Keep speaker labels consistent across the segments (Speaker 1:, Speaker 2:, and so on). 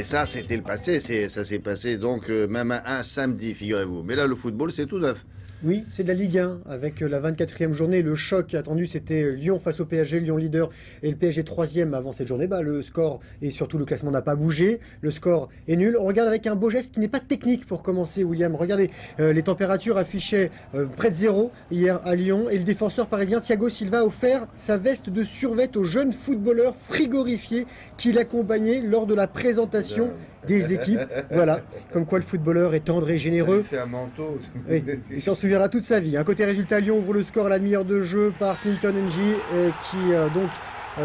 Speaker 1: mais ça, c'était le passé. Ça s'est passé donc même un samedi, figurez-vous. Mais là, le football, c'est tout neuf.
Speaker 2: Oui, c'est de la Ligue 1 avec la 24e journée. Le choc attendu, c'était Lyon face au PSG, Lyon leader et le PSG 3e avant cette journée. Le score et surtout le classement n'a pas bougé. Le score est nul. On regarde avec un beau geste qui n'est pas technique pour commencer, William. Regardez, les températures affichaient près de zéro hier à Lyon et le défenseur parisien Thiago Silva a offert sa veste de survêt au jeune footballeur frigorifié qui l'accompagnait lors de la présentation des équipes. Voilà, comme quoi le footballeur est tendre et généreux.
Speaker 1: C'est un manteau.
Speaker 2: Oui, il s'en souviendra toute sa vie. Un côté résultat, Lyon ouvre le score à la demi-heure de jeu par Clinton Ng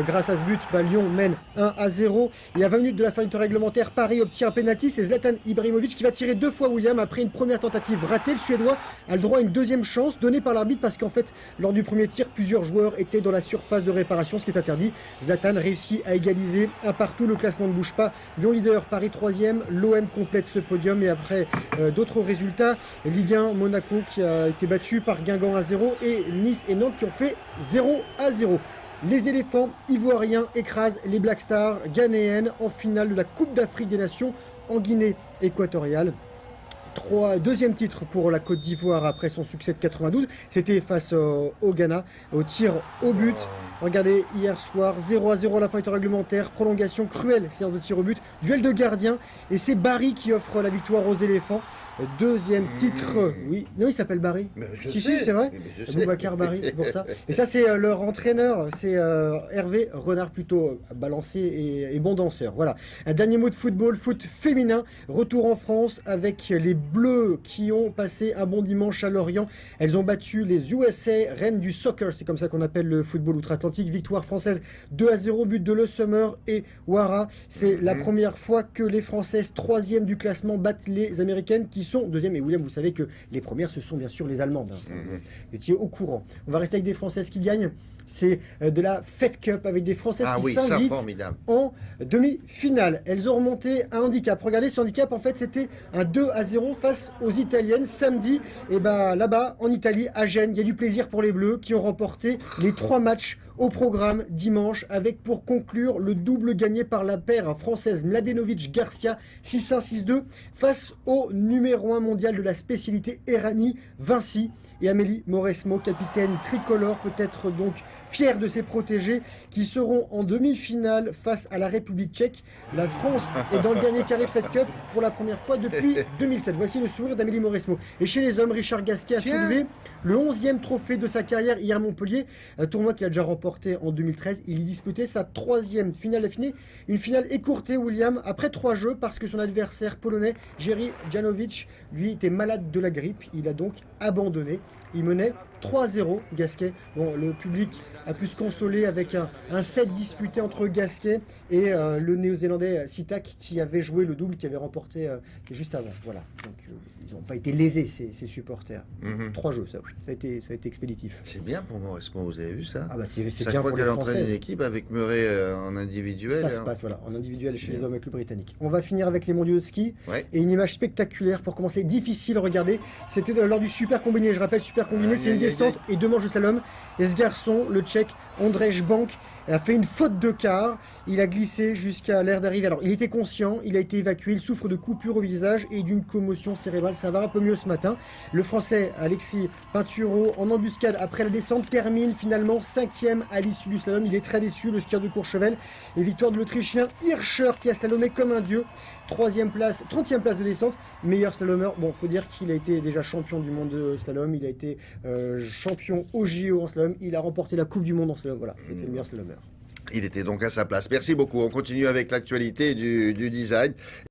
Speaker 2: grâce à ce but, Lyon mène 1-0. Et à 20 minutes de la fin du temps réglementaire, Paris obtient un pénalty. C'est Zlatan Ibrahimovic qui va tirer 2 fois William après une première tentative ratée. Le Suédois a le droit à une deuxième chance donnée par l'arbitre parce qu'en fait, lors du premier tir, plusieurs joueurs étaient dans la surface de réparation, ce qui est interdit. Zlatan réussit à égaliser un partout. Le classement ne bouge pas. Lyon leader, Paris 3e. L'OM complète ce podium. Et après d'autres résultats, Ligue 1, Monaco qui a été battu par Guingamp 1-0 et Nice et Nantes qui ont fait 0-0. Les éléphants ivoiriens écrasent les Black Stars ghanéennes en finale de la Coupe d'Afrique des Nations en Guinée équatoriale. Deuxième titre pour la Côte d'Ivoire après son succès de 92. C'était face au Ghana, au tir au but. Regardez, hier soir, 0-0 à la fin du temps réglementaire. Prolongation cruelle, séance de tir au but. Duel de gardien. Et c'est Barry qui offre la victoire aux éléphants. Deuxième titre. Oui, non, il s'appelle Barry. Si, c'est vrai. Boubacar Barry, c'est pour ça. Et ça, c'est leur entraîneur. C'est Hervé Renard, plutôt balancé et bon danseur. Voilà. Un dernier mot de football, foot féminin. Retour en France avec les Bleus qui ont passé un bon dimanche à Lorient. Elles ont battu les USA, reines du soccer. C'est comme ça qu'on appelle le football outre-Atlantique. Victoire française 2-0, but de Le Sommer et Ouara. C'est la première fois que les Françaises, 3e du classement, battent les Américaines qui sont 2e. Et William, vous savez que les premières, ce sont bien sûr les Allemandes. Vous étiez au courant. On va rester avec des Françaises qui gagnent. C'est de la Fed Cup avec des Françaises qui s'invitent en demi-finale. Elles ont remonté un handicap. Regardez ce handicap, en fait, c'était un 2-0 face aux Italiennes samedi. Et là-bas, en Italie, à Gênes, il y a du plaisir pour les Bleus qui ont remporté les 3 matchs au programme dimanche avec pour conclure le double gagné par la paire française Mladenovic-Garcia 6-1-6-2 face au numéro 1 mondial de la spécialité Errani Vinci et Amélie Mauresmo, capitaine tricolore, peut-être donc fière de ses protégés qui seront en demi-finale face à la République tchèque. La France est dans le dernier carré de Fed Cup pour la première fois depuis 2007. Voici le sourire d'Amélie Mauresmo. Et chez les hommes, Richard Gasquet a soulevé le 11e trophée de sa carrière hier à Montpellier, un tournoi qu'il a déjà remporté en 2013. Il y disputait sa 3e finale d'affilée. Une finale écourtée, William, après 3 jeux parce que son adversaire polonais, Jerzy Janowicz, lui était malade de la grippe. Il a donc abandonné. Il menait 3-0, Gasquet. Bon, le public a pu se consoler avec un set disputé entre Gasquet et le néo-zélandais Sitak qui avait joué le double, qui avait remporté juste avant. Voilà. Donc ils n'ont pas été lésés, ces supporters. 3 jeux, ça a été expéditif.
Speaker 1: C'est bien pour Mauresmo, vous avez vu ça?
Speaker 2: C'est
Speaker 1: Chaque
Speaker 2: bien
Speaker 1: fois
Speaker 2: pour les
Speaker 1: qu'elle
Speaker 2: Français.
Speaker 1: entraîne une équipe avec Murray en individuel.
Speaker 2: Ça se passe, voilà, en individuel chez les hommes avec le Britannique. On va finir avec les mondiaux de ski. Et une image spectaculaire pour commencer, difficile, regardez. C'était lors du super combiné, je rappelle, super combiné, c'est une descente et 2 manches de slalom. Et ce garçon, le Tchèque Ondrej Bank, a fait une faute de quart. Il a glissé jusqu'à l'aire d'arrivée. Alors, il était conscient, il a été évacué. Il souffre de coupures au visage et d'une commotion cérébrale. Ça va un peu mieux ce matin. Le Français Alexis Pinturo, en embuscade après la descente, termine finalement 5e à l'issue du slalom. Il est très déçu, le skieur de Courchevel. Et victoire de l'Autrichien Hirscher qui a slalomé comme un dieu. 30e place de descente, meilleur slalomeur. Bon, faut dire qu'il a été déjà champion du monde de slalom, il a été champion au JO en slalom, il a remporté la Coupe du Monde en slalom. Voilà, c'était le meilleur slalomeur.
Speaker 1: Il était donc à sa place. Merci beaucoup. On continue avec l'actualité du design.